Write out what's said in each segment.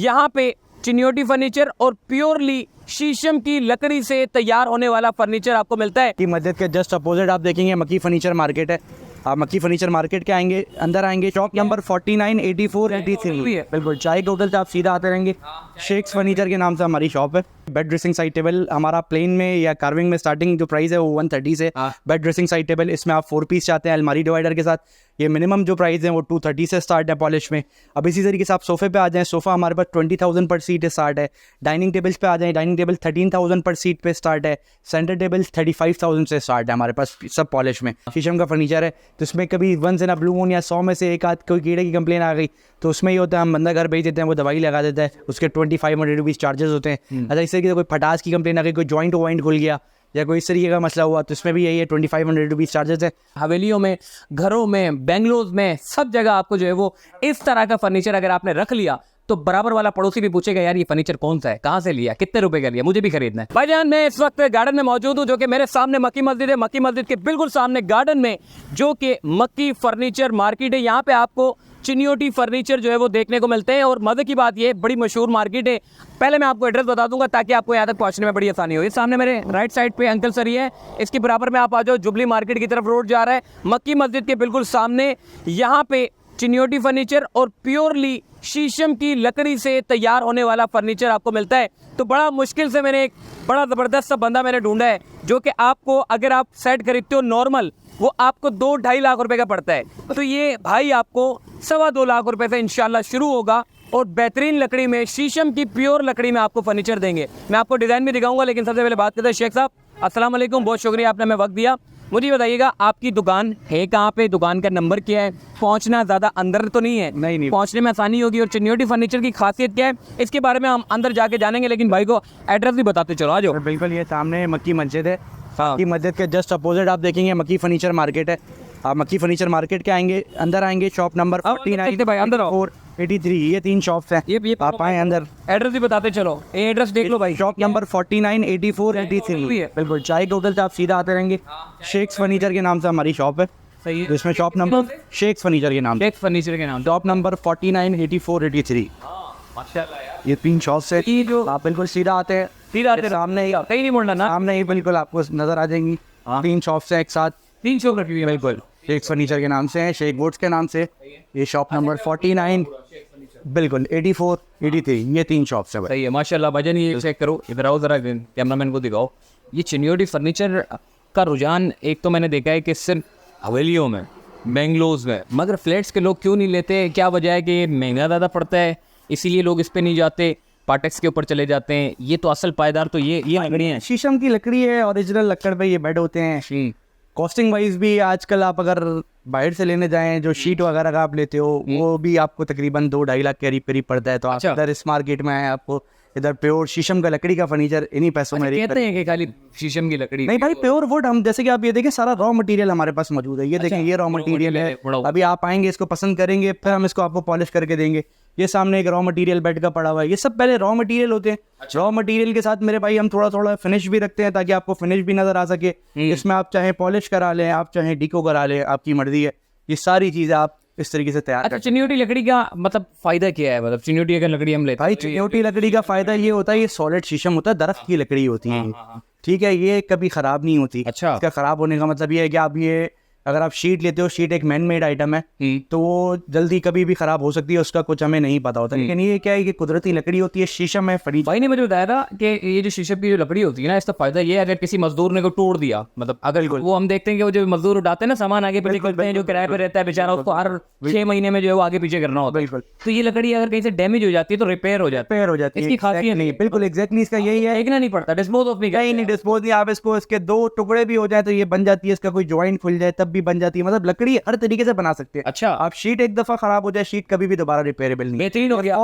यहाँ पे चिन्योटी फर्नीचर और प्योरली शीशम की लकड़ी से तैयार होने वाला फर्नीचर आपको मिलता है। की मस्जिद के जस्ट अपोजिट आप देखेंगे मक्की फर्नीचर मार्केट है। आप मक्की फर्नीचर मार्केट के आएंगे, अंदर आएंगे, शॉप नंबर 49, 84, 83 है। बिल्कुल चाय के होटल से आप सीधा आते रहेंगे। शेख्स फर्नीचर के नाम से हमारी शॉप है। बेड ड्रेसिंग साइड टेबल हमारा प्लेन में या कार्विंग में स्टार्टिंग जो प्राइस है वो 130 से। बेड ड्रेसिंग साइड टेबल इसमें आप 4 पीस चाहते हैं अलमारी डिवाइडर के साथ, ये मिनिमम जो प्राइस है वो 230 से स्टार्ट है पॉलिश में। अब इसी तरीके से आप सोफे पे आ जाएं, सोफ़ा हमारे पास 20,000 पर सीट स्टार्ट है। डाइनिंग टेबल्स पे आ जाएं, डाइनिंग टेबल 13,000 पर सीट पे स्टार्ट है। सेंटर टेबल 35,000 से स्टार्ट है हमारे पास सब पॉलिश में। शीशम का फर्नीचर है तो इसमें कभी once in a blue moon या 100 में से एक आध कोई कीड़े की कंप्लेन आ गई तो उसमें ही होता है, हम बंदा घर भेज देते हैं, वो दवाई लगा देता है, उसके 2500 रुपीज़ चार्जेस होते हैं। अच्छा इस तरीके से कोई फटास की कंप्लेन आ गई, कोई जॉइंट वॉइंट खुल गया या कोई इस तरीके का मसला हुआ तो इसमें भी यही है 2500 रुपीज़ चार्जेस है। हवेलियों में, घरों में, बेंगलोर में, सब जगह आपको जो है वो इस तरह का फर्नीचर अगर आपने रख लिया तो बराबर वाला पड़ोसी भी पूछेगा यार ये फर्नीचर कौन सा है, कहाँ से लिया, कितने रुपए का लिया, मुझे भी खरीदना है। भाईजान मैं इस वक्त गार्डन में मौजूद हूँ जो कि मेरे सामने मक्की मस्जिद है। मक्की मस्जिद के बिल्कुल सामने गार्डन में जो कि मक्की फर्नीचर मार्केट है, यहाँ पे आपको चिन्योटी फर्नीचर जो है वो देखने को मिलते हैं। और मज़े की बात ये बड़ी मशहूर मार्केट है। पहले मैं आपको एड्रेस बता दूंगा ताकि आपको यहाँ तक पहुँचने में बड़ी आसानी हो। ये सामने मेरे राइट साइड पे अंकल सर है, इसके बराबर में आप आ जाओ, जुबली मार्केट की तरफ रोड जा रहा है। मक्की मस्जिद के बिल्कुल सामने यहाँ पे चिन्योटी फर्नीचर और प्योरली शीशम की लकड़ी से तैयार होने वाला फर्नीचर आपको मिलता है। तो बड़ा मुश्किल से मैंने एक बड़ा ज़बरदस्त सा बंदा मैंने ढूंढा है जो कि आपको अगर आप सेट खरीदते हो नॉर्मल वो आपको 2-2.5 लाख रुपए का पड़ता है। तो ये भाई आपको 2.25 लाख रुपए से इंशाल्लाह शुरू होगा और बेहतरीन लकड़ी में, शीशम की प्योर लकड़ी में आपको फर्नीचर देंगे। मैं आपको डिज़ाइन भी दिखाऊंगा लेकिन सबसे पहले बात करते हैं शेख साहब। अस्सलाम वालेकुम, बहुत शुक्रिया आपने हमें वक्त दिया। मुझे बताइएगा आपकी दुकान है कहाँ पे, दुकान का नंबर क्या है, पहुँचना ज़्यादा अंदर तो नहीं है? नहीं पहुँचने में आसानी होगी। और चिन्योटी फर्नीचर की खासियत क्या है इसके बारे में हम अंदर जाके जानेंगे, लेकिन भाई को एड्रेस भी बताते चलो। आ जाओ। बिल्कुल ये सामने मक्की मस्जिद है। मक्की मस्जिद के जस्ट अपोजिट आप देखेंगे मक्की फर्नीचर मार्केट है। आप मक्की फर्नीचर मार्केट के आएंगे, अंदर आएंगे, शॉप नंबर 49, भाई अंदर आओ। 83, ये 3 शॉप्स हैं। ये आप आए अंदर, एड्रेस भी बताते चलो। ये एड्रेस देख लो भाई। शॉप नंबर 49, 84, 83 बिल्कुल चाय के होटल से आप सीधा आते रहेंगे। शेख्स फर्नीचर के नाम से हमारी शॉप है। सही है। जिसमें शॉप नंबर शेख्स फर्नीचर के नाम, शेख फर्नीचर के नाम, शॉप नंबर 49, 84, 83 माशाल्लाह यार। ये 3 शॉप्स है। ये जो आप बिल्कुल सीधा आते हैं, सीधा आते सामने ही कहीं नहीं मुड़ना ना, सामने ही बिल्कुल आपको नजर आ जाएंगी। 3 शॉप्स हैं एक साथ, 3 शॉप रखी हुई है। बिल्कुल शेख्स फर्नीचर के नाम से है, शेख वुड्स के नाम से। ये शॉप नंबर 49 बिल्कुल 84, 83 ये 3 शॉप्स है। सही है माशाल्लाह। भजन ये चेक करो, इधर आओ जरा, कैमरामैन को दिखाओ। ये चिन्योटी फर्नीचर का रुझान एक तो मैंने देखा है कि सिर्फ हवेलियों में, बेंगलोर में, मगर फ्लैट्स के लोग क्यों नहीं लेते? क्या वजह है कि ये महंगा ज़्यादा पड़ता है इसीलिए लोग इस पे नहीं जाते, पार्टेक्स के ऊपर चले जाते हैं। ये तो असल पायदार तो ये लकड़ी है, शीशम की लकड़ी है, ओरिजिनल लकड़ पे ये बेड होते हैं। कॉस्टिंग वाइज भी आजकल आप अगर बाहर से लेने जाएं, जो शीट वगैरह का आप लेते हो वो भी आपको तकरीबन 2-2.5 लाख के करीब पड़ता है। तो आप इधर इस मार्केट में आए, आपको इधर प्योर शीशम का लकड़ी का फर्नीचर इन्हीं पैसों में कहते हैं कि खाली शीशम की लकड़ी नहीं भाई, प्योर वुड। हम जैसे कि आप ये देखें सारा रॉ मटेरियल हमारे पास मौजूद है। ये देखें ये रॉ मटेरियल है। अभी आप आएंगे, इसको पसंद करेंगे, फिर हम इसको आपको पॉलिश करके देंगे। ये सामने एक रॉ मटेरियल बेड का पड़ा हुआ है, ये सब पहले रॉ मटेरियल होते हैं। रॉ मटेरियल के साथ मेरे भाई हम थोड़ा थोड़ा फिनिश भी रखते हैं ताकि आपको फिनिश भी नजर आ सके। इसमें आप चाहे पॉलिश करा लें, आप चाहे डीको करा लें, आपकी मर्जी है। ये सारी चीजें आप इस तरीके से तैयार अच्छा, चिन्योटी लकड़ी का मतलब फायदा क्या है? मतलब चिन्योटी अगर लकड़ी हम लेते भाई, चिन्योटी लकड़ी का फायदा ये होता है, ये सॉलिड शीशम होता है, दरख्त की लकड़ी होती है। ठीक है, ये कभी खराब नहीं होती। अच्छा। इसका खराब होने का मतलब ये है कि आप ये अगर आप शीट लेते हो, शीट एक मैन मेड आइटम है तो वो जल्दी कभी भी खराब हो सकती है, उसका कुछ हमें नहीं पता होता। लेकिन ये क्या है कि कुदरती लकड़ी होती है, शीशम है। फरीद भाई ने मुझे बताया था कि ये जो शीशम की जो लकड़ी होती है ना, इसका फायदा ये है अगर किसी मजदूर ने को तोड़ दिया, मतलब अगर वो हम देखते हैं कि वो जो मजदूर उठाते हैं ना सामान आगे पीछे करते हैं, जो किराए पे रहता है बेचारा, उसको हर 6 महीने में जो है वो आगे पीछे करना होता है। तो ये लकड़ी अगर कहीं से डैमेज हो जाती है तो रिपेयर हो जाती है। इसकी खासियत नहीं, बिल्कुल एग्जैक्टली इसका यही है। फेंकना नहीं पड़ता, डिस्पोज ऑफ नहीं डिस्पोज नहीं। आप इसको इसके 2 टुकड़े भी हो जाए तो ये बन जाती है, इसका कोई ज्वाइंट खुल जाए तब भी बन जाती है। मतलब लकड़ी हर तरीके से बना सकते हैं। अच्छा, आप शीट एक दफा खराब हो जाए, शीट कभी भी दोबारा रिपेयरेबल नहीं। बेहतरीन हो गया।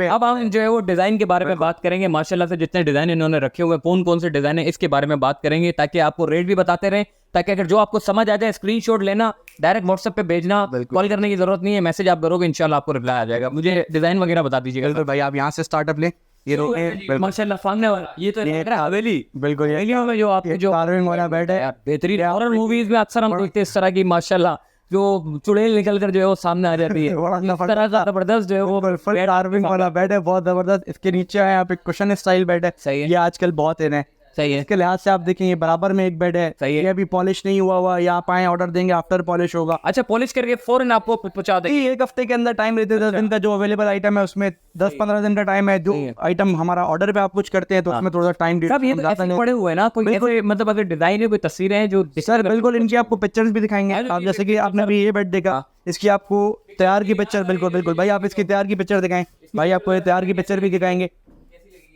अब हम जो है वो डिजाइन के बारे में बात करेंगे। माशाल्लाह से जितने डिजाइन इन्होंने रखे हुए, कौन कौन से डिजाइन है इसके बारे में बात करेंगे ताकि आपको रेट भी बताते रहें, ताकि अगर जो आपको समझ आ जाए स्क्रीनशॉट लेना, डायरेक्ट व्हाट्सएप पे भेजना, कॉल करने की जरूरत नहीं है, मैसेज आप करोगे इंशाल्लाह आपको रिप्लाई आ जाएगा। मुझे डिजाइन वगैरह बता दीजिएगा। तो भाई आप यहाँ से स्टार्टअप लें। ये माशाल्लाह सामने वाला ये तो हवेली, बिल्कुल हवेलियों में जो आपके जो कार्विंग वाला बेड है, बेहतरीन। हॉरर मूवीज में अक्सर हम देखते हैं इस तरह की माशाल्लाह जो चुड़ैल निकल कर जो है वो सामने आ जाती है। बड़ा इस तरह का जबरदस्त जो है वो कार्विंग वाला बेड है, बहुत जबरदस्त। इसके नीचे है यहाँ पे कुशन स्टाइल बेड है, सही है। ये आजकल बहुत इन है। सही है, इसके लिहाज से आप देखें ये बराबर में एक बेड है, सही है। ये अभी पॉलिश नहीं हुआ हुआ, ये आप आए ऑर्डर देंगे आफ्टर पॉलिश होगा। अच्छा पॉलिश करके फौरन आपको पहुंचा देंगे। ये एक हफ्ते के अंदर टाइम लेते हैं, 10 दिन का जो अवेलेबल आइटम है उसमें 10-15 दिन का टाइम है। जो आइटम हमारा ऑर्डर पे आप कुछ करते हैं तो उसमें थोड़ा टाइम सब ये तो ऐसे पड़े हुए हैं ना, कोई ऐसे मतलब अगर डिजाइन है, कोई तस्वीरें हैं जो सर बिल्कुल इनकी आपको पिक्चर्स भी दिखाएंगे आप, जैसे कि आपने अभी ये बेड देखा, इसकी आपको तैयार की पिक्चर, बिल्कुल बिल्कुल भाई आप इसकी तैयार की पिक्चर दिखाएं, भाई आपको ये तैयार की पिक्चर भी दिखाएंगे।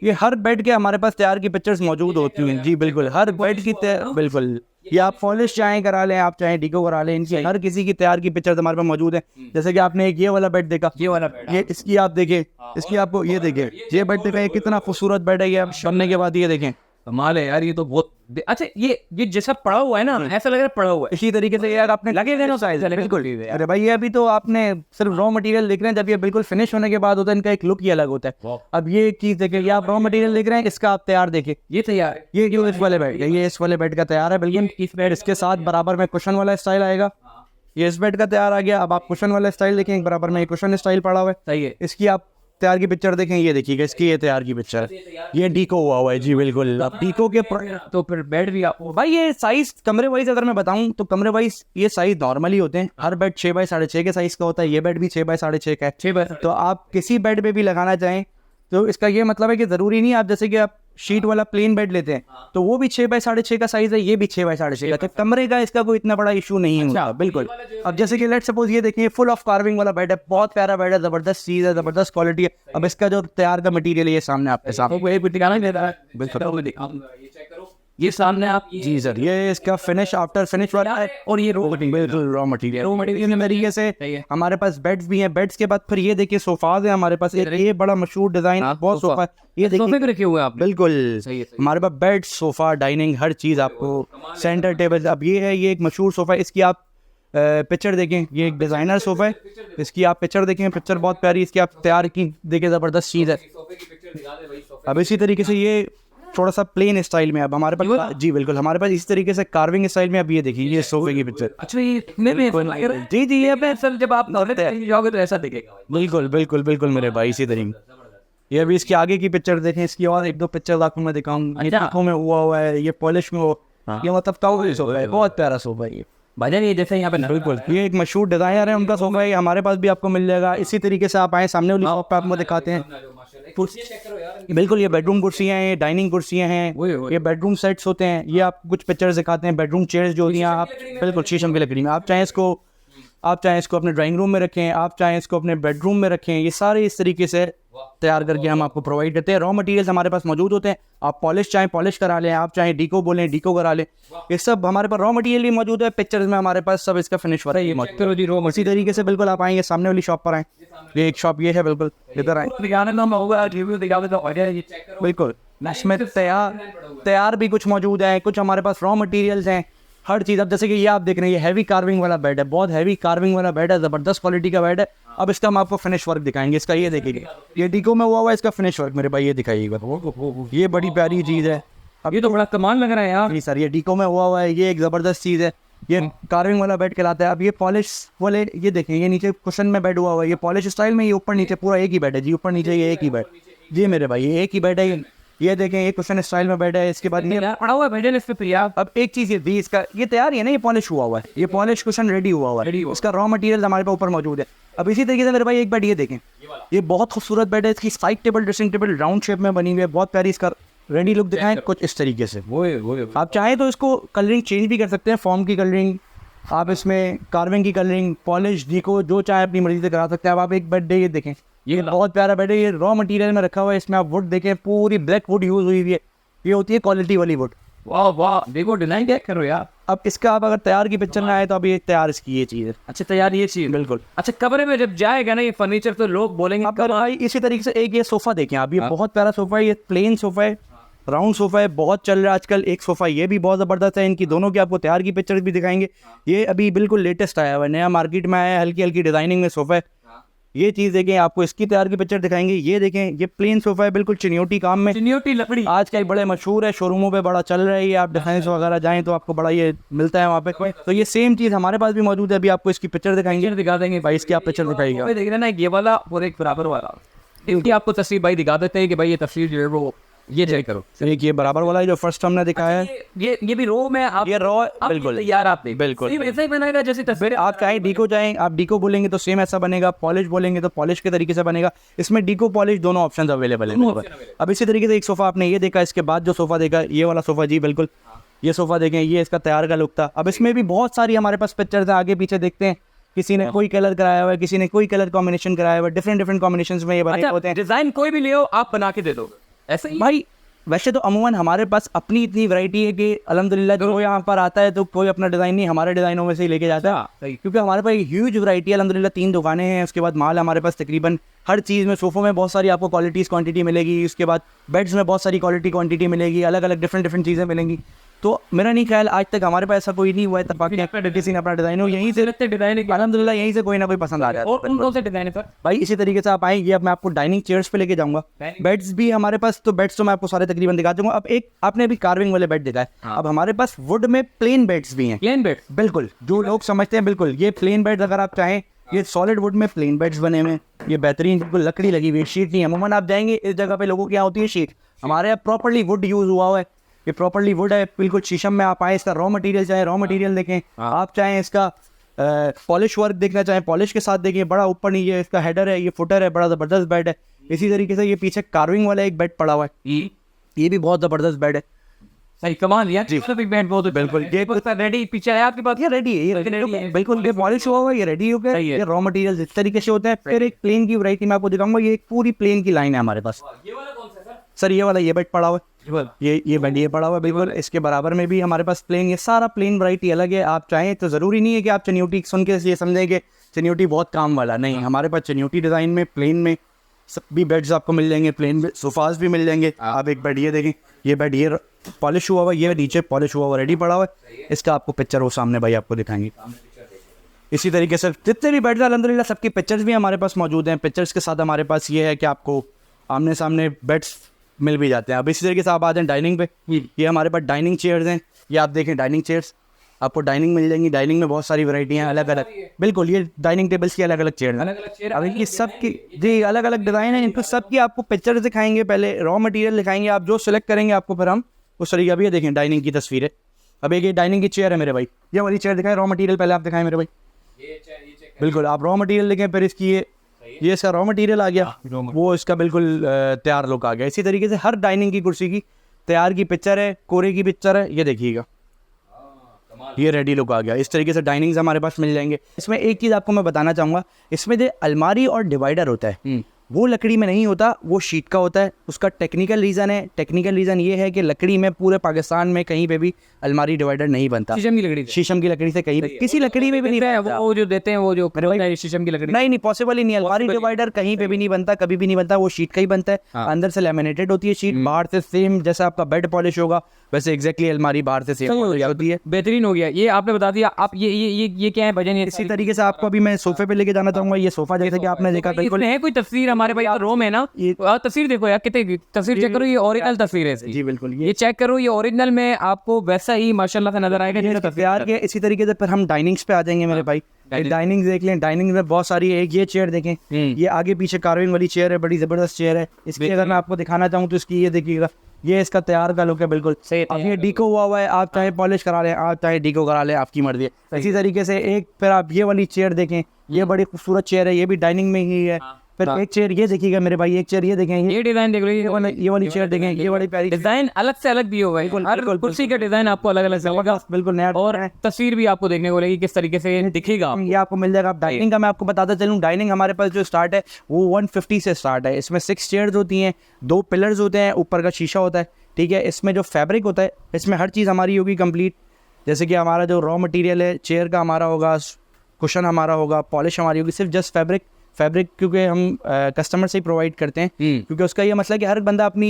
ये हर बेड के हमारे पास तैयार की पिक्चर्स मौजूद होती हैं जी, बिल्कुल हर बेड की बिल्कुल। ये आप पॉलिश चाहें करा लें, आप चाहें डीको करा लें, इनकी हर किसी की तैयार की पिक्चर्स हमारे पास मौजूद है। जैसे कि आपने एक ये वाला बेड देखा, ये वाला बेड, ये इसकी आप देखें, इसकी आपको ये देखें, ये बेड देखा, ये कितना खूबसूरत बेड है। ये आप बनने के बाद ये देखें, कमाल है यार, ये तो बहुत अच्छा। ये जैसा पड़ा हुआ है ना, ऐसा लग रहा है पड़ा हुआ है। इसी तरीके से यार आपने लगेगा ना साइज, बिल्कुल। अरे भाई ये अभी तो आपने सिर्फ रॉ मटेरियल देख रहे हैं, जब ये बिल्कुल फिनिश होने के बाद होता है इनका एक लुक ही अलग होता है। अब ये एक चीज देखें, ये आप रॉ मटेरियल देख रहे हैं, इसका आप तैयार देखें, ये तैयार है। ये जो इस वाले बेड, ये इस वाले बेड का तैयार है बिल्कुल। इस बेड इसके साथ बराबर में कुशन वाला स्टाइल आएगा, ये इस बेड का तैयार आ गया। अब आप कुशन वाला स्टाइल देखें, बराबर में कुशन स्टाइल पड़ा हुआ है, सही है। इसकी आप तैयार की पिक्चर देखें, ये देखिएगा इसकी ये तैयार की पिक्चर है, ये डीको हुआ है जी बिल्कुल। अब डीको के तो फिर बेड भी आपको भाई ये साइज कमरे वाइज अगर मैं बताऊं तो कमरे वाइज ये साइज नॉर्मली होते हैं। हर बेड 6 बाय 6.5 के साइज का होता है, ये बेड भी 6 बाय 6.5 का है। 6 बाय तो आप किसी बेड पे भी लगाना चाहें तो इसका ये मतलब है कि जरूरी नहीं, आप जैसे कि आप शीट वाला प्लेन बेड लेते हैं तो वो भी 6 बाय 6.5 का साइज है, ये भी 6 बाय 6.5 का। तो कमरे का इसका कोई इतना बड़ा इशू नहीं होता बिल्कुल। अब जैसे कि लेट सपोज ये देखिए फुल ऑफ कार्विंग वाला बेड है, बहुत प्यारा बेड है, जबरदस्त चीज है, जबरदस्त क्वालिटी है। अब इसका जो तैयार का मटेरियल है ये सामने आपके सामने, वो एक दिखाना दे रहा है बिल्कुल। ये चेक करो, ये सामने आप जी सर, ये इसका फिनिश आफ्टर फिनिश वाला है और ये रो बिल्कुल रॉ मटेरियल। रॉ मटेरियल तरीके से सही है। हमारे पास बेड्स भी हैं, बेड्स के बाद फिर ये देखिए सोफाज है हमारे पास। एक ये बड़ा मशहूर डिजाइन बहुत सोफा है, ये सोफे देखिए भी रखे हुए हैं आप। बिल्कुल सही है। हमारे पास बेड, सोफा, डाइनिंग, हर चीज आपको, सेंटर टेबल। अब ये है, ये एक मशहूर सोफा है, इसकी आप पिक्चर देखें, ये एक डिजाइनर सोफा है, इसकी आप पिक्चर देखें, पिक्चर बहुत प्यारी, इसकी आप तैयार की देखिए, जबरदस्त चीज है। अब इसी तरीके से ये थोड़ा सा प्लेन स्टाइल में अब हमारे पास जी बिल्कुल, हमारे पास इस तरीके से कार्विंग स्टाइल में अब ये देखिए ये सोफे की पिक्चर। अच्छा ये जी जी ये मैं सर जब आप जाओगे तो ऐसा दिखेगा। बिल्कुल बिल्कुल बिल्कुल मेरे भाई, इसी तरीके। ये अभी इसकी आगे की पिक्चर देखें, इसकी और एक दो पिक्चर आपको मैं दिखाऊं। ये आंखों में हुआ है, ये पॉलिश में हो, ये मतलब काउ सोफा है, बहुत प्यारा सोफा है ये भाईजान। ये जैसे यहाँ पे बिल्कुल, ये एक मशहूर डिजाइनर है, उनका सोफा है, हमारे पास भी आपको मिल जाएगा। इसी तरीके से आप आए सामने वाली शॉप पे आपको दिखाते हैं। बिल्कुल ये बेडरूम कुर्सियाँ हैं, ये डाइनिंग कुर्सियाँ हैं, ये बेडरूम सेट्स होते हैं। ये आप कुछ पिक्चर्स दिखाते हैं, बेडरूम चेयर्स जो होती हैं, आप बिल्कुल शीशम की लकड़ी में, आप चाहें इसको अपने ड्राइंग रूम में रखें, आप चाहें इसको अपने बेडरूम में रखें, ये सारे इस तरीके से तैयार करके हम आपको प्रोवाइड करते हैं। रॉ मटेरियल्स हमारे पास मौजूद होते हैं, आप पॉलिश चाहें पॉलिश करा लें, आप चाहें डीको बोलें डीको करा लें, ये सब हमारे पास रॉ मटेरियल भी मौजूद है। पिक्चर्स में हमारे पास सब इसका फिनिश वर्क मौजूद है। इसी तरीके से बिल्कुल आप आएंगे सामने वाली शॉप पर आएँ, ये एक शॉप ये है, बिल्कुल इधर आए बिल्कुल। इसमें तैयार भी कुछ मौजूद है, कुछ हमारे पास रॉ मटेरियल्स हैं, हर चीज़। अब जैसे कि ये आप देख रहे हैं, ये हैवी कार्विंग वाला बेड है, बहुत हैवी कार्विंग वाला बेड है, ज़बरदस्त क्वालिटी का बेड है। अब इसका हम आपको फिनिश वर्क दिखाएंगे, इसका ये देखिए, ये डीको में हुआ है, इसका फिनिश वर्क मेरे भाई ये दिखाइएगा, ये बड़ी प्यारी चीज़ है। अब ये तो बड़ा कमाल लग रहा है यार। जी सर, ये डीको में हुआ है, ये एक ज़बरदस्त चीज़ है, ये कार्विंग वाला बेड कहलाता है। अब ये पॉलिश वाले, ये देखें, ये नीचे कुशन में बेड हुआ है, ये पॉलिश स्टाइल में, ये ऊपर नीचे पूरा एक ही बेड है जी, ऊपर नीचे ये एक ही बेड जी मेरे भाई, ये एक ही बेड है। ये देखें, ये कुशन स्टाइल में बेड है। इसके बाद ये पड़ा हुआ है भाईजान इस पे प्रिया। अब एक चीज़ ये भी, इसका ये तैयार है ना, ये पॉलिश हुआ है, ये पॉलिश कुशन रेडी हुआ है, इसका रॉ मटेरियल हमारे पास ऊपर मौजूद है। अब इसी तरीके से मेरे भाई एक बेड ये देखें, ये बहुत खूबसूरत बेड है, इसकी side table, dressing table round shape में बनी हुई है, बहुत प्यारी। इसका रेडी लुक दिखाएं कुछ इस तरीके से। आप चाहें तो इसको कलरिंग चेंज भी कर सकते हैं, फॉर्म की कलरिंग, आप इसमें कार्विंग की कलरिंग, पॉलिश, डीको जो चाहे अपनी मर्जी से करा सकते हैं। अब आप एक बेड ये देखें, ये बहुत प्यारा बेड है, ये रॉ मटेरियल में रखा हुआ है, इसमें आप वुड देखें, पूरी ब्लैक वुड यूज हुई है, ये होती है क्वालिटी वाली वुड। वाह वाह, देखो डिजाइन क्या करो यार। अब इसका आप अगर तैयार की पिक्चर में आए तो अब ये तैयार इसकी ये चीज़ है। अच्छा तैयार ये चीज बिल्कुल। अच्छा कमरे में जब जाएगा ना ये फर्नीचर तो लोग बोलेंगे अब भाई इसी तरीके से एक ये सोफा देखें आप, ये बहुत प्यारा सोफा है, ये प्लेन सोफा है, राउंड सोफा है, बहुत चल रहा है आजकल। एक सोफा ये भी बहुत ज़बरदस्त है, इनकी दोनों की आपको तैयार की पिक्चर्स भी दिखाएंगे। ये अभी बिल्कुल लेटेस्ट आया हुआ है, नया मार्केट में आया है, हल्की हल्की डिजाइनिंग में सोफा है। ये चीज़ देखें, आपको इसकी तैयार की पिक्चर दिखाएंगे। ये देखें, ये प्लेन सोफा है, बिल्कुल चिन्योटी काम में, चिन्योटी लकड़ी आजकल बड़े मशहूर है, शोरूमों पे बड़ा चल रहा है ये। आप डिफेंस वगैरह जाएं तो आपको बड़ा ये मिलता है वहाँ पे। तो ये सेम चीज़ हमारे पास भी मौजूद है। अभी आपको इसकी पिक्चर दिखाएंगे, दिखा देंगे भाई इसकी आप पिक्चर दिखाइएगा। देख रहे ना, ये वाला और एक बराबर वाला, इनकी आपको तस्वीर भाई दिखा देते हैं कि भाई ये तस्वीर जो है वो ये चेक करो। एक ये बराबर वाला है जो फर्स्ट हमने दिखाया है, ये भी रो में आप ये रॉ आप बिल्कुल तैयार आपने बिल्कुल। सेम ऐसा ही बनाएगा जैसे तस्वीर आप चाहे डीको जाएं, आप डीको बोलेंगे तो सेम ऐसा बनेगा, पॉलिश बोलेंगे तो पॉलिश के तरीके से बनेगा। इसमें डीको पॉलिश दोनों ऑप्शन अवेलेबल है मेरे पास। अब इसी तरीके से एक सोफा आपने ये देखा, इसके बाद जो सोफा देखा ये वाला सोफा, जी बिल्कुल ये सोफा देखें, ये इसका तैयार का लुक था। अब इसमें भी बहुत सारी हमारे पास पिक्चर्स है, आगे पीछे देखते हैं। किसी ने कोई कलर कराया हुआ है, किसी ने कोई कलर कॉम्बिनेशन कराया हुआ है, डिफरेंट कॉम्बिनेशंस में ये बने होते हैं। डिजाइन कोई भी ले हो आप बना के दे दो ऐसे ही भाई वैसे तो अमूमन हमारे पास अपनी इतनी वैरायटी है कि अल्हम्दुलिल्लाह जो यहाँ पर आता है तो कोई अपना डिज़ाइन नहीं हमारे डिज़ाइनों में से ही लेके जाता है, क्योंकि हमारे पास एक ह्यूज वैरायटी है अल्हम्दुलिल्लाह। 3 दुकानें हैं, उसके बाद माल हमारे पास तकरीबन हर चीज़ में, सोफ़ों में बहुत सारी आपको क्वालिटीज़ क्वांटिटी मिलेगी, उसके बाद बेड्स में बहुत सारी क्वालिटी क्वांटिटी मिलेगी, अलग अलग डिफरेंट चीज़ें मिलेंगी। तो मेरा नहीं ख्याल आज तक हमारे पास ऐसा कोई नहीं हुआ है तब किसी ने अपना डिज़ाइन हो यहीं से डिजाइन अल्हम्दुलिल्लाह यहीं से कोई ना कोई पसंद आ रहा है। और कौन से डिजाइन है सर? भाई इसी तरीके से आप आएंगे, अब मैं आपको डाइनिंग चेयर्स पे लेके जाऊंगा। बेड्स भी हमारे पास, तो बेड्स तो मैं आपको सारे तकरीबन दिखा दूंगा। अब एक आपने अभी कार्विंग वाले बेड देखा है, अब हमारे पास वुड में प्लेन बेड्स भी हैं। प्लेन बेड बिल्कुल, जो लोग समझते हैं बिल्कुल ये प्लेन बेड्स अगर आप चाहें, ये सॉलिड वुड में प्लेन बेड्स बने हुए हैं, ये बेहतरीन, बिल्कुल लकड़ी लगी हुई है, शीट नहीं है। अमूमन आप जाएंगे इस जगह पे लोगों की यहाँ होती है शीट, हमारे यहाँ प्रॉपर्ली वुड यूज हुआ है, ये प्रॉपर्ली वुड है, बिल्कुल शीशम में। आप आए, इसका रॉ मटेरियल चाहे रॉ मटेरियल देखें, आप चाहें इसका पॉलिश वर्क देखना चाहें पॉलिश के साथ देखें, बड़ा ऊपर नहीं है, इसका हेडर है, ये फुटर है, बड़ा ज़बरदस्त बेड है। इसी तरीके से ये पीछे कार्विंग वाला एक बेड पड़ा हुआ है, ये भी बहुत ज़बरदस्त बेड है। सही कमाल यार जी, बिग बैंड बहुत बिल्कुल ये रेडी पीछे है आपके पास, ये रेडी है, ये ready है, बिल्कुल ये पॉलिश हुआ हुआ है, ये रेडी हो गया। ये रॉ मटेरियल इस तरीके से होता है। फिर एक प्लेन की वैरायटी मैं आपको दिखाऊंगा, ये एक पूरी प्लेन की लाइन है हमारे पास। ये वाला कौन सा है सर ये वाला ये बेड पड़ा हुआ है, सर? ये बेड ये पड़ा हुआ है बिल्कुल। इसके बराबर में भी हमारे पास प्लेन, ये सारा प्लेन वैरायटी अलग है। आप चाहें तो ज़रूरी नहीं है कि आप चन्योटी सुन के ये समझें कि चन्योटी बहुत काम वाला, नहीं, हमारे पास चन्योटी डिज़ाइन में प्लेन में सब भी बेड्स आपको मिल जाएंगे, प्लेन सोफाज भी मिल जाएंगे। आप एक बेड ये देखें, ये बेड ये पॉलिश हुआ हुआ, ये नीचे पॉलिश हुआ हुआ रेडी पड़ा हुआ है। इसका आपको पिक्चर वो सामने भाई आपको दिखाएंगे। इसी तरीके से जितने भी बेड्स अल्हम्दुलिल्लाह सबकी पिक्चर्स भी हमारे पास मौजूद हैं। पिक्चर्स के साथ हमारे पास ये है कि आपको आमने सामने बेड्स मिल भी जाते हैं। अब इसी तरीके से आप आ जाएं डाइनिंग पे, ये हमारे पास डाइनिंग चेयर्स हैं। ये आप देखें डाइनिंग चेयर्स, आपको डाइनिंग मिल जाएंगी। डाइनिंग में बहुत सारी वैरायटी हैं अलग अलग, बिल्कुल ये डाइनिंग टेबल्स की अलग अलग चेयर हैं। अलग अलग चेयर, अब इनकी सबकी जी अलग अलग डिज़ाइन है, इनको सबकी आपको पिक्चर दिखाएंगे, पहले रॉ मटेरियल दिखाएंगे, आप जो सिलेक्ट करेंगे आपको फिर हम उस तरीके। अभी ये देखें डाइनिंग की तस्वीर है। अब एक ये डाइनिंग की चेयर है मेरे भाई, ये वाली चेयर दिखाएं, रॉ मटेरियल पहले आप दिखाएं मेरे भाई। बिल्कुल आप रॉ मटेरियल देखें, फिर इसकी ये इसका रॉ मटेरियल आ गया, वो इसका बिल्कुल तैयार लुक आ गया। इसी तरीके से हर डाइनिंग की कुर्सी की तैयार की पिक्चर है, कोरे की पिक्चर है, ये देखिएगा ये रेडी लुक आ गया। इस तरीके से डाइनिंग्स हमारे पास मिल जाएंगे। इसमें एक चीज़ आपको मैं बताना चाहूँगा, इसमें जो अलमारी और डिवाइडर होता है वो लकड़ी में नहीं होता, वो शीट का होता है। उसका टेक्निकल रीज़न है, टेक्निकल रीज़न ये है कि लकड़ी में पूरे पाकिस्तान में कहीं पे भी अलमारी डिवाइडर नहीं बनता। शीशम की लकड़ी से, शीशम की लकड़ी से कहीं किसी लकड़ी में भी नहीं बनता। वो जो देते हैं वो जो शीशम की लकड़ी, नहीं पॉसिबल ही नहीं, अलमारी डिवाइडर कहीं पे भी नहीं बनता, कभी भी नहीं बनता, वो शीट का ही बनता है। अंदर से लैमिनेटेड होती है शीट, बाहर से सेम जैसा आपका बेड पॉलिश होगा वैसे एग्जैक्टली अलमारी बाहर से सेम होती है। बेहतरीन हो गया, ये आपने बता दिया। आप ये क्या है भजन? इसी तरीके से आपको अभी मैं सोफे पे लेके जाना चाहूंगा। ये सोफा जैसे कि आपने देखा बिल्कुल है, कोई तस्वीर हमारे भाई रोम है ना, तस्वीर देखो यार, कितनी तस्वीर चेक करो, ये ओरिजिनल तस्वीर है जी बिल्कुल। ये चेक करो, ये ओरिजिनल में आपको वैसा ही माशाल्लाह से नजर आएगा तैयार किया। इसी तरीके से फिर हम डाइनिंग्स पे आ जाएंगे मेरे भाई। डाइनिंग देख लें, डाइनिंग में बहुत सारी है। एक ये चेयर देखें, ये आगे पीछे कार्विंग वाली चेयर है, बड़ी जबरदस्त चेयर है। इसकी अगर मैं आपको दिखाना चाहूँ तो इसकी ये देखिएगा, ये इसका तैयार का लुक है बिल्कुल। अब ये डीको हुआ हुआ है, आप चाहे पॉलिश करा लें, आप चाहे डीको करा लें, आपकी मर्जी है। इसी तरीके से एक फिर आप ये वाली चेयर देखें, ये बड़ी खूबसूरत चेयर है, ये भी डाइनिंग में ही है। फिर एक चेयर ये देखिएगा मेरे भाई, एक चेयर ये देखें, ये डिजाइन देख लो, ये वाली चेयर देखें, ये बड़ी प्यारी डिजाइन अलग से अलग दिए हुआ है। हर कुर्सी का डिजाइन आपको अलग अलग लगेगा, बिल्कुल नया, और तस्वीर भी आपको देखने को मिलेगी किस तरीके से दिखेगा, ये आपको मिल जाएगा। डाइनिंग का मैं आपको बताता चलूँ, डाइनिंग हमारे पास जो स्टार्ट है वो 150 से स्टार्ट है। इसमें 6 चेयर्स होती हैं, 2 पिलर्स होते हैं, ऊपर का शीशा होता है, ठीक है। इसमें जो फैब्रिक होता है, इसमें हर चीज़ हमारी होगी कंप्लीट। जैसे कि हमारा जो रॉ मटेरियल है, चेयर का हमारा होगा, कुशन हमारा होगा, पॉलिश हमारी होगी, सिर्फ जस्ट फैब्रिक क्योंकि हम कस्टमर से ही प्रोवाइड करते हैं, क्योंकि उसका ये मसला है कि हर बंदा अपनी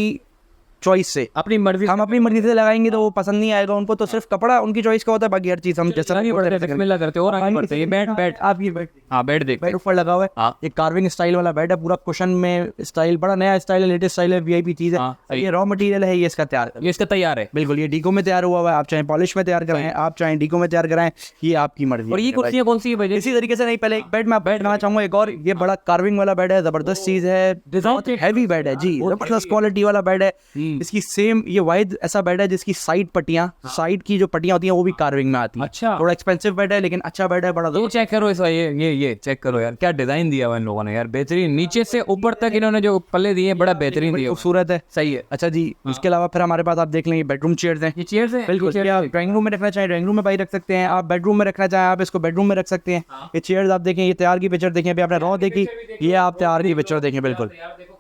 चॉइस से। अपनी मर्जी हम अपनी मर्जी से लगाएंगे तो वो पसंद नहीं आएगा उनको, तो सिर्फ कपड़ा उनकी चॉइस का होता है, बाकी हर चीज हम जैसा बिस्मिल्लाह करते हो और आगे बढ़ते हैं। ये बेड आप ये बेड, हाँ बेड देख बेड ऊपर लगा हुआ है, हाँ। ये कार्विंग स्टाइल वाला बेड है, पूरा कुशन में स्टाइल, बड़ा नया स्टाइल है, लेटेस्ट स्टाइल है, वीआईपी चीज है। हाँ, सही। ये रॉ मटेरियल है, ये इसका तैयार ये इसका तैयार है। बिल्कुल, ये डीको में तैयार हुआ है। आप चाहे पॉलिश में तैयार कराएं, आप चाहे डीको में तैयार कराएं, ये आपकी मर्जी और ये है भाई। कुर्सियाँ कौन सी है भाई? इसी तरीके से नहीं, पहले एक बेड में बेड लगाना चाहूंगा एक और, ये बड़ा कार्विंग वाला बेड है, जबरदस्त चीज है, बहुत हैवी बेड है जी, जबरदस्त क्वालिटी वाला बेड है। इसकी सेम ये वाइड ऐसा बेड है जिसकी साइड पट्टियां, साइड की जो पट्टियां होती हैं वो भी कार्विंग में आती हैं। अच्छा। थोड़ा एक्सपेंसिव बेड है लेकिन अच्छा बेड है, बड़ा ये चेक करो इसका, ये चेक करो यार, क्या डिजाइन दिया हुआ इन लोगों ने यार, बेहतरीन। नीचे से ऊपर तक इन्होंने जो पल्ले दिए हैं, बड़ा बेहतरीन दिया हुआ। खूबसूरत है। सही है। अच्छा जी, इसके अलावा फिर हमारे पास आप देख लेंगे बेडरूम चेयर्स हैं। ये चेयर्स है बिल्कुल, ये आप ड्राइंग रूम में रखना चाहें ड्राइंग रूम में भाई रख सकते हैं, आप बेडरूम में रखना चाहें आप इसको बेडरूम में रख सकते हैं। ये चेयर्स आप देखें, ये तैयार की पिक्चर देखें, अभी आपने रॉ देखी, ये आप तैयार की पिक्चर देखें, बिल्कुल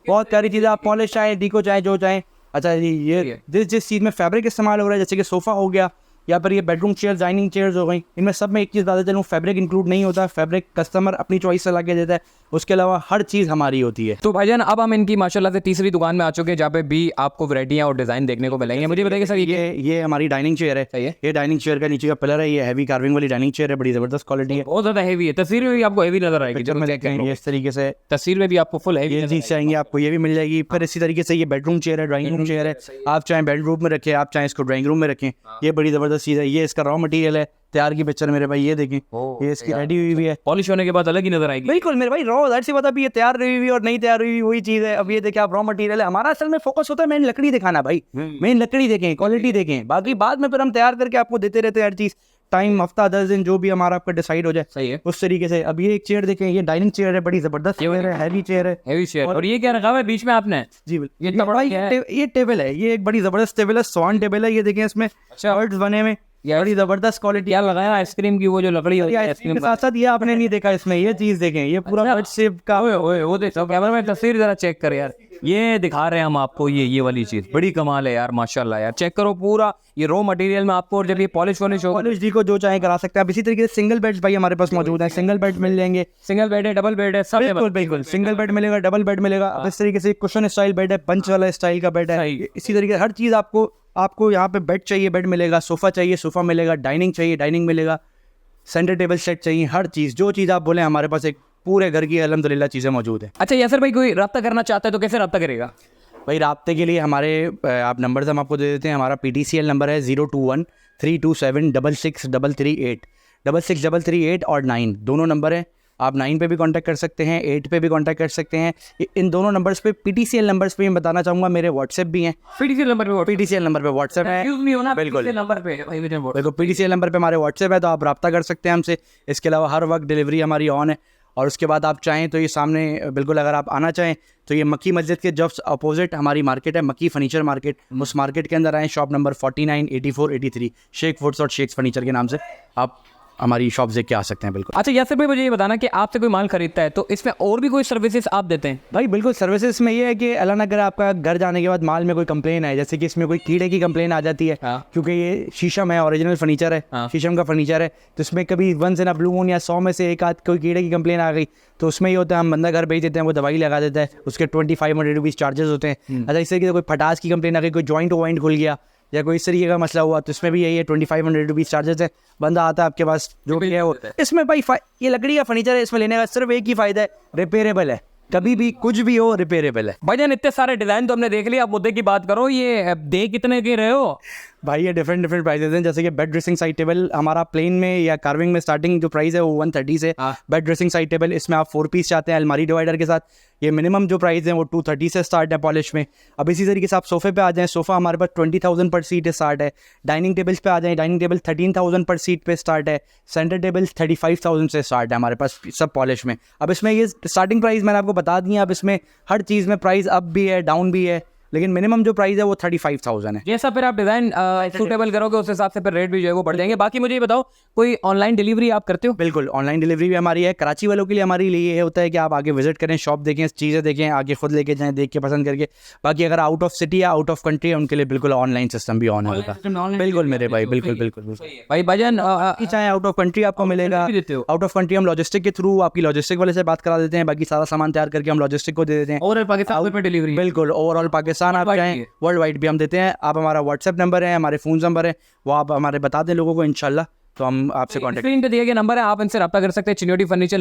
बहुत प्यारी चीज़ है। आप पॉलिश चाहें, डीको चाहें, जो चाहें। अच्छा जी, ये जिस चीज़ में फैब्रिक इस्तेमाल हो रहा है, जैसे कि सोफ़ा हो गया या फिर ये बेडरूम चेयर, डाइनिंग चेयर्स हो गई, इनमें सब में एक चीज़ बता देता हूँ, फैब्रिक इंक्लूड नहीं होता, फैब्रिक कस्टमर अपनी चॉइस से लगा देता है, उसके अलावा हर चीज़ हमारी होती है। तो भाईजान अब हम इनकी माशाल्लाह से तीसरी दुकान में आ चुके हैं, जहाँ पे भी आपको वैरायटियां और डिजाइन देखने को मिलेंगे। मुझे बताइए सर, ये हमारी डाइनिंग चेयर है। सही है। ये डाइनिंग चेयर का नीचे का पिलर है, ये हैवी कार्विंग वाली डाइनिंग चेयर है, बड़ी जबरदस्त क्वालिटी है। बहुत ज्यादा हैवी है, तस्वीर में भी आपको हैवी नजर आएगी, जब मैं ये इस तरीके से तस्वीर में भी आपको फुल हैवी ये चीज़ चाहेंगे आपको ये भी मिल जाएगी। फिर इसी तरीके से ये बेडरूम चेयर है, ड्राइंग रूम चेयर है, आप चाहे बेडरूम में रखें, आप चाहे इसको ड्राइंग रूम में रखें, ये बड़ी जबरदस्त चीज़ है। ये इसका रॉ मटेरियल है, तैयार की पिक्चर मेरे भाई, ये देखें, ये इसकी रेडी हुई है, पॉलिश होने के बाद अलग ही नजर आएगी। बिल्कुल मेरे भाई, रॉ दैट से पता भी ये तैयार हुई हुई और नहीं तैयार हुई वही चीज़ है। अब ये देखिए आप, रॉ मटेरियल है, हमारा असल में फोकस होता है मेन लकड़ी दिखाना भाई, मेन लकड़ी देखें, क्वालिटी देखें, बाकी बाद में फिर हम तैयार करके आपको देते रहते हैं हर चीज़, टाइम हफ्ता 10 दिन जो भी हमारा आपका डिसाइड हो जाए। सही है। उस तरीके से। अब ये एक चेयर देखें, ये डाइनिंग चेयर है, बड़ी जबरदस्त चेयर है, हैवी चेयर है, हैवी चेयर। और ये क्या रखा हुआ है बीच में आपने? जी बिल्कुल, ये इतना बड़ा क्या है? ये टेबल है, ये एक बड़ी जबरदस्त टेबल है, स्वान टेबल है, ये देखें इसमें अच्छा। बर्ड्स बने हुए, बड़ी जबरदस्त क्वालिटी। क्या लगाया आइसक्रीम की वो जो लकड़ी होती है आइसक्रीम के साथ साथ ये आपने नहीं देखा इसमें, ये चीज देखें, ये पूरा बर्ड शेप का। ओए ओए वो देखो कैमरा में, तस्वीर जरा चेक कर यार, ये दिखा रहे हैं हम आपको, ये वाली चीज बड़ी कमाल है यार, माशाल्लाह यार, चेक करो पूरा ये रॉ मटेरियल में आपको, और जब ये पॉलिश होने शो पॉलिश जी को जो चाहे करा सकते हैं आप। इसी तरीके से सिंगल बेड्स भाई हमारे पास मौजूद है, सिंगल बेड मिल जाएंगे, सिंगल बेड है, डबल बेड है, सब बिल्कुल बिल्कुल, सिंगल बेड मिलेगा, डबल बेड मिलेगा। अब इस तरीके से कुशन स्टाइल बेड है, पंच वाला स्टाइल का बेड है, सही। इसी तरीके से हर चीज आपको यहाँ पे बेड चाहिए बेड मिलेगा, सोफा चाहिए सोफा मिलेगा, डाइनिंग चाहिए डाइनिंग मिलेगा, सेंटर टेबल सेट चाहिए, हर चीज जो चीज आप बोले हमारे पास एक पूरे घर की अल्हम्दुलिल्लाह चीजें मौजूद है। अच्छा यासर भाई, कोई रब्ता करना चाहता है तो कैसे रब्ता करेगा? भाई राब्ते के लिए हमारे आप नंबर्स हम आपको दे देते हैं। हमारा PTCL नंबर है 021-327-66338, 66338 और 9 दोनों नंबर हैं। आप 9 पे भी कांटेक्ट कर सकते हैं, 8 पे भी कांटेक्ट कर सकते हैं। इन दोनों नंबर्स पे, PTCL नंबर्स पे मैं बताना चाहूँगा, मेरे व्हाट्सएप भी हैं। PTCL नंबर पे PTCL नंबर पे व्हाट्सएप है, यूज नहीं होना बिल्कुल। PTCL नंबर पे भाई, मुझे बोल। बिल्कुल PTCL नंबर पे हमारे व्हाट्सएप है, तो आप रब्ता कर सकते हैं हमसे। इसके अलावा हर वक्त डिलीवरी हमारी ऑन है। और उसके बाद आप चाहें तो ये सामने बिल्कुल, अगर आप आना चाहें तो ये मक्की मस्जिद के जस्ट अपोजिट हमारी मार्केट है, मक्की फर्नीचर मार्केट। उस मार्केट के अंदर आएँ, शॉप नंबर 49, 84, 83, शेख फूड्स और शेख्स फर्नीचर के नाम से आप हमारी शॉप देख के आ सकते हैं। बिल्कुल। अच्छा यासर भाई, मुझे ये बताना कि आपसे कोई माल खरीदता है तो इसमें और भी कोई सर्विसेज आप देते हैं? भाई बिल्कुल, सर्विसेज में ये है कि अल्लाह ना करे आपका घर जाने के बाद माल में कोई कंप्लेन आए, जैसे कि इसमें कोई कीड़े की कंप्लेन आ जाती है, हाँ। क्योंकि ये शीशम है, ओरिजिनल फर्नीचर है, हाँ। शीशम का फर्नीचर है, तो इसमें कभी once in a blue moon या 100 में से एक आध कोई कीड़े की कंप्लेन आ गई, तो उसमें ये होता है हम बंदा घर भेज देते हैं, वो दवाई लगा देता है, उसके 2500 रुपीज़ चार्जेस होते हैं। अच्छा, इस तरीके से कोई फटास की कंप्लेन आ गई, कोई जॉइंट वॉइंट खुल गया या कोई इस तरीके का मसला हुआ, तो इसमें भी यही है 2500 रुपीज़ चार्जेस है। बंदा आता है आपके पास, जो भी है वो। इसमें भाई ये लकड़ी का फर्नीचर है, इसमें लेने का सिर्फ एक ही फ़ायदा है, रिपेयरेबल है, कभी भी कुछ भी हो रिपेयरेबल है। भाईजान इतने सारे डिजाइन तो हमने देख लिया, अब मुद्दे की बात करो, ये दे कितने के रहे हो? भाई ये डिफरेंट प्राइसेस हैं, जैसे कि बेड ड्रेसिंग साइड टेबल हमारा प्लेन में या कार्विंग में स्टार्टिंग जो प्राइस है वो 130 से। बेड ड्रेसिंग साइड टेबल, इसमें आप 4 पीस चाहते हैं अलमारी डिवाइडर के साथ, ये मिनिमम जो प्राइस है वो 230 से स्टार्ट है पॉलिश में। अब इसी तरीके से आप सोफे पे आ जाएं, सोफ़ा हमारे पास 20,000 पर सीट स्टार्ट है। डाइनिंग टेबल्स पे आ जाएं, डाइनिंग टेबल 13,000 पर सीट पे स्टार्ट है। सेंटर टेबल 35,000 से स्टार्ट है हमारे पास सब पॉलिश में। अब इसमें ये स्टार्टिंग प्राइस मैंने आपको बता दी है। अब इसमें हर चीज़ में प्राइस अप भी है डाउन भी है, लेकिन मिनिमम जो प्राइस है वो 35,000 है। जैसा फिर आप डिजाइन सूटेबल करोगे उस हिसाब से फिर रेट भी जो है वो बढ़ जाएंगे। बाकी मुझे ये बताओ, कोई ऑनलाइन डिलीवरी आप करते हो? बिल्कुल, ऑनलाइन डिलीवरी भी हमारी है। कराची वालों के लिए हमारी लिए ये होता है कि आप आगे विजिट करें, शॉप देखें, चीज़ें देखें, आगे खुद लेके जाएं, देख के पसंद करके। बाकी अगर आउट ऑफ सिटी या आउट ऑफ कंट्री है उनके लिए बिल्कुल ऑनलाइन सिस्टम भी ऑन होगा। बिल्कुल मेरे भाई, बिल्कुल बिल्कुल भाई भाईजान चाहे आउट ऑफ कंट्री आपको मिलेगा, आउट ऑफ कंट्री हम लॉजिस्टिक के थ्रू आपकी लॉजिस्टिक वाले से बात करा देते हैं, बाकी सारा सामान तैयार करके हम लॉजिस्टिक को दे देते हैं। ओवरऑल पाकिस्तान पे डिलीवरी? बिल्कुल, ओवरऑल पाकिस्तान पाकिस्तान आप चाहें वर्ल्ड वाइड भी हम देते हैं। आप हमारा व्हाट्सएप नंबर है, हमारे फ़ोन नंबर है, वो आप हमारे बता दें लोगों को, इंशाल्लाह तो हम आपसे कॉन्टेक्ट। स्क्रीन पे दिए गए नंबर है, आप इनसे रब्ता कर सकते हैं। चिन्योटी फर्नीचर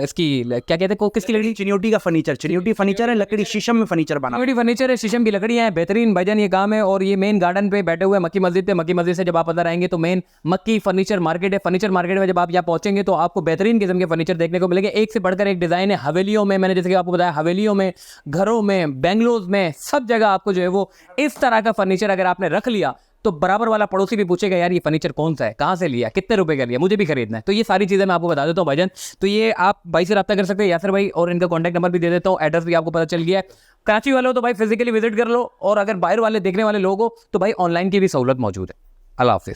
इसकी क्या कहते हैं, किसकी लकड़ी? चिन्योटी का फर्नीचर, चिन्योटी फर्नीचर है, लकड़ी शीशम में फर्नीचर बना। चिन्योटी फर्नीचर है, शीशम की लकड़ियां हैं, बेहतरीन भाईजान ये काम है। और ये मेन गार्डन पे बैठे हुए मक्की मस्जिद पे, मक्की मस्जिद से जब आप अंदर आएंगे तो मेन मक्की फर्नीचर मार्केट है। फर्नीचर मार्केट में जब आप यहाँ पहुंचेंगे तो आपको बेहतरीन किस्म के फर्नीचर देखने को मिलेंगे, एक से बढ़कर एक डिजाइन है। हवेलियों में, मैंने जैसे कि आपको बताया, हवेलियों में, घरों में, बेंगलोज में, सब जगह आपको जो है वो इस तरह का फर्नीचर अगर आपने रख लिया तो बराबर वाला पड़ोसी भी पूछेगा यार ये फर्नीचर कौन सा है, कहाँ से लिया, कितने रुपए का लिया, मुझे भी खरीदना है। तो ये सारी चीज़ें मैं आपको बता देता हूँ भाईजान। तो ये आप भाई से रब्ता कर सकते हैं, यासर भाई, और इनका कॉन्टैक्ट नंबर भी दे देता हूँ, एड्रेस भी आपको पता चल गया है। कराची वाले हो तो भाई फिजिकली विजिट कर लो, और अगर बाहर वाले देखने वाले लोग हो तो भाई ऑनलाइन की भी सहूलत मौजूद है। अल्लाह हाफिज़।